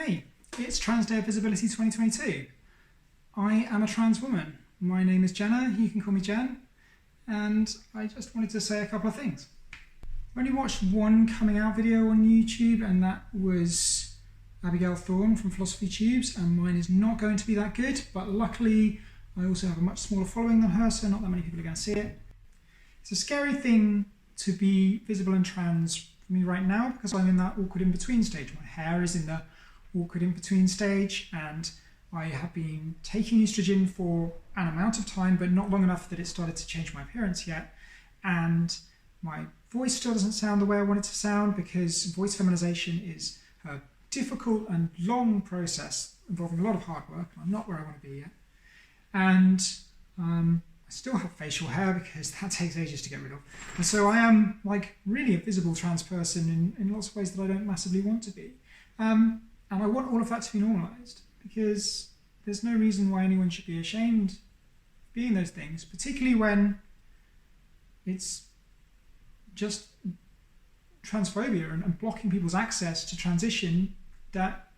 Hey, it's Trans Day of Visibility 2022. I am a trans woman. My name is Jenna, you can call me Jen, and I just wanted to say a couple of things. I only watched one coming out video on YouTube, and that was Abigail Thorne from Philosophy Tubes, and mine is not going to be that good, but luckily I also have a much smaller following than her, so not that many people are going to see it. It's a scary thing to be visible and trans for me right now because I'm in that awkward in-between stage. My hair is in the awkward in-between stage, and I have been taking estrogen for an amount of time, but not long enough that it started to change my appearance yet. And my voice still doesn't sound the way I want it to sound because voice feminization is a difficult and long process involving a lot of hard work. I'm not where I want to be yet. And I still have facial hair because that takes ages to get rid of. And so I am like really a visible trans person in lots of ways that I don't massively want to be. And I want all of that to be normalised because there's no reason why anyone should be ashamed of being those things, particularly when it's just transphobia and blocking people's access to transition that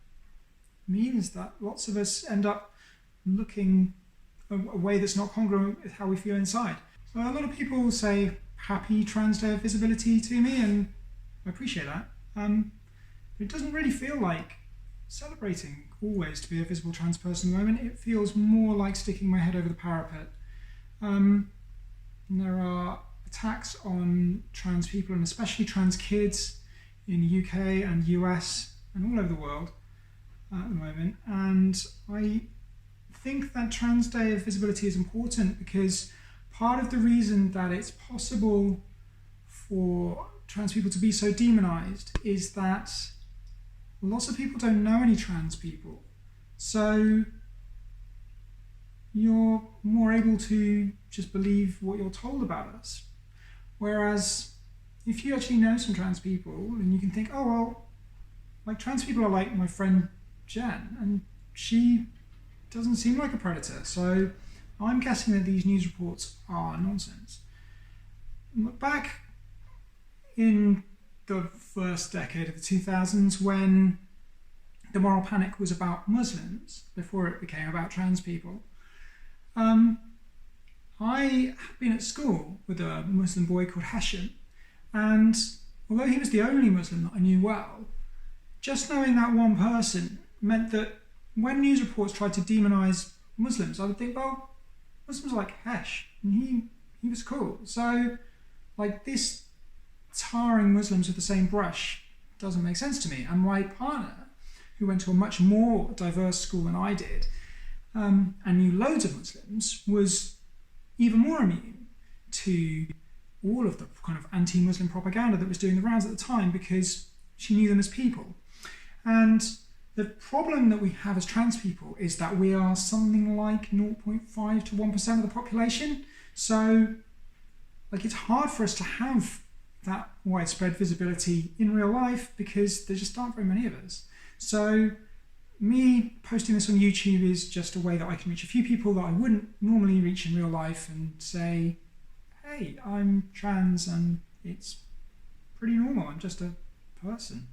means that lots of us end up looking a way that's not congruent with how we feel inside. So a lot of people say happy Trans Day of Visibility to me, and I appreciate that. But it doesn't really feel like celebrating always to be a visible trans person at the moment. It feels more like sticking my head over the parapet. There are attacks on trans people and especially trans kids in the UK and US and all over the world at the moment. And I think that Trans Day of Visibility is important because part of the reason that it's possible for trans people to be so demonized is that lots of people don't know any trans people. So you're more able to just believe what you're told about us. Whereas if you actually know some trans people and you can think, oh, well, like trans people are like my friend Jen, and she doesn't seem like a predator. So I'm guessing that these news reports are nonsense. Back in the first decade of the 2000s, when the moral panic was about Muslims before it became about trans people, I had been at school with a Muslim boy called Hashim, and although he was the only Muslim that I knew well, just knowing that one person meant that when news reports tried to demonise Muslims, I would think, well, Muslims are like Hesh, and he was cool. So, like, this tarring Muslims with the same brush doesn't make sense to me. And my partner, who went to a much more diverse school than I did, and knew loads of Muslims, was even more immune to all of the kind of anti-Muslim propaganda that was doing the rounds at the time because she knew them as people. And the problem that we have as trans people is that we are something like 0.5 to 1% of the population. So, like, it's hard for us to have that widespread visibility in real life because there just aren't very many of us. So me posting this on YouTube is just a way that I can reach a few people that I wouldn't normally reach in real life and say, hey, I'm trans and it's pretty normal, I'm just a person.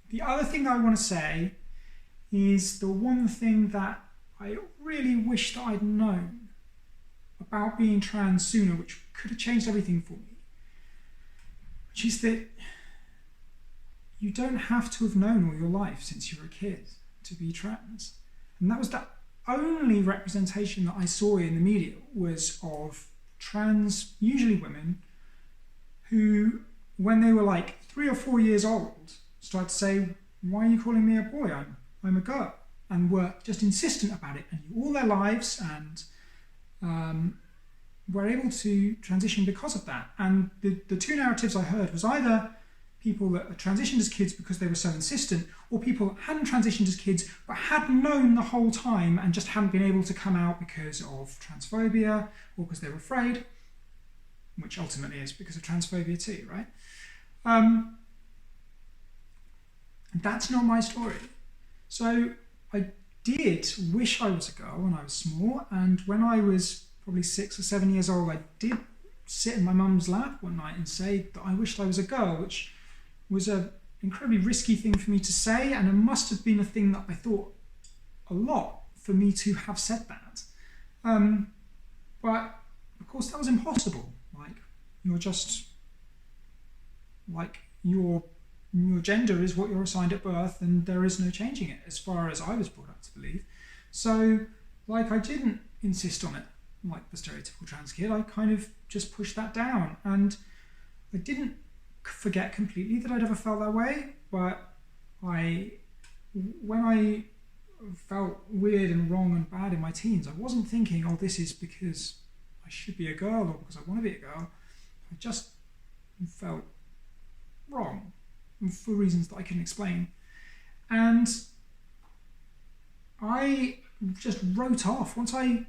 The other thing that I want to say is the one thing that I really wish that I'd known about being trans sooner, which could have changed everything for me, which is that you don't have to have known all your life since you were a kid to be trans. And that was the only representation that I saw in the media was of trans, usually women, who, when they were like 3 or 4 years old, started to say, why are you calling me a boy? I'm a girl. And were just insistent about it and knew all their lives and were able to transition because of that. And the two narratives I heard was either people that had transitioned as kids because they were so insistent, or people that hadn't transitioned as kids but had known the whole time and just hadn't been able to come out because of transphobia or because they were afraid, which ultimately is because of transphobia too, right? That's not my story. So I did wish I was a girl when I was small, and when I was probably 6 or 7 years old, I did sit in my mum's lap one night and say that I wished I was a girl, which was a incredibly risky thing for me to say, and it must have been a thing that I thought a lot for me to have said that. But of course that was impossible. Like, you're just, like, your gender is what you're assigned at birth, and there is no changing it, as far as I was brought up to believe. So, like, I didn't insist on it like the stereotypical trans kid. I kind of just pushed that down, and I didn't forget completely that I'd ever felt that way, but when I felt weird and wrong and bad in my teens, I wasn't thinking, oh, this is because I should be a girl or because I want to be a girl. I just felt wrong for reasons that I couldn't explain. And I just wrote off, once I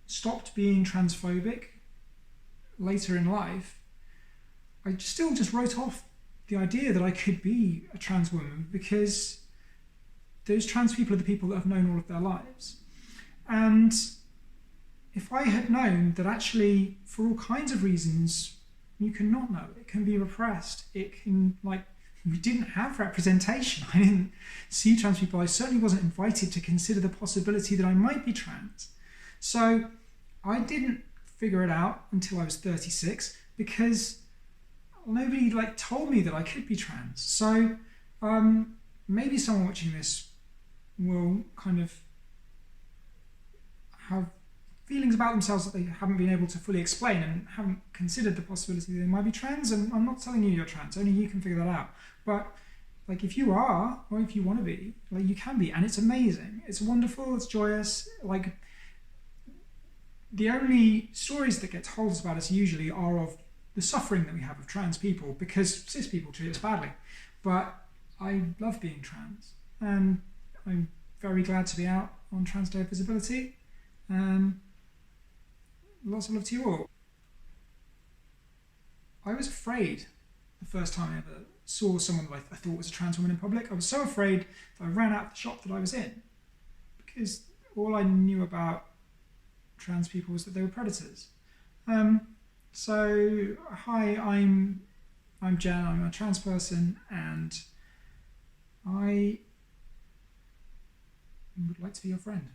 stopped being transphobic later in life, I still just wrote off the idea that I could be a trans woman, because those trans people are the people that have known all of their lives. And if I had known that actually, for all kinds of reasons, you can not know, it can be repressed, it can, we didn't have representation. I didn't see trans people. I certainly wasn't invited to consider the possibility that I might be trans. So I didn't figure it out until I was 36, because nobody told me that I could be trans. So maybe someone watching this will kind of have feelings about themselves that they haven't been able to fully explain, and haven't considered the possibility that they might be trans. And I'm not telling you you're trans, only you can figure that out. But if you are, or if you want to be, you can be, and it's amazing, it's wonderful, it's joyous. The only stories that get told about us usually are of the suffering that we have of trans people, because cis people treat us badly. But I love being trans, and I'm very glad to be out on Trans Day of Visibility. Lots of love to you all. I was afraid the first time I ever saw someone that I thought was a trans woman in public. I was so afraid that I ran out of the shop that I was in, because all I knew about trans people was that they were predators. So hi, I'm Jen, I'm a trans person, and I would like to be your friend.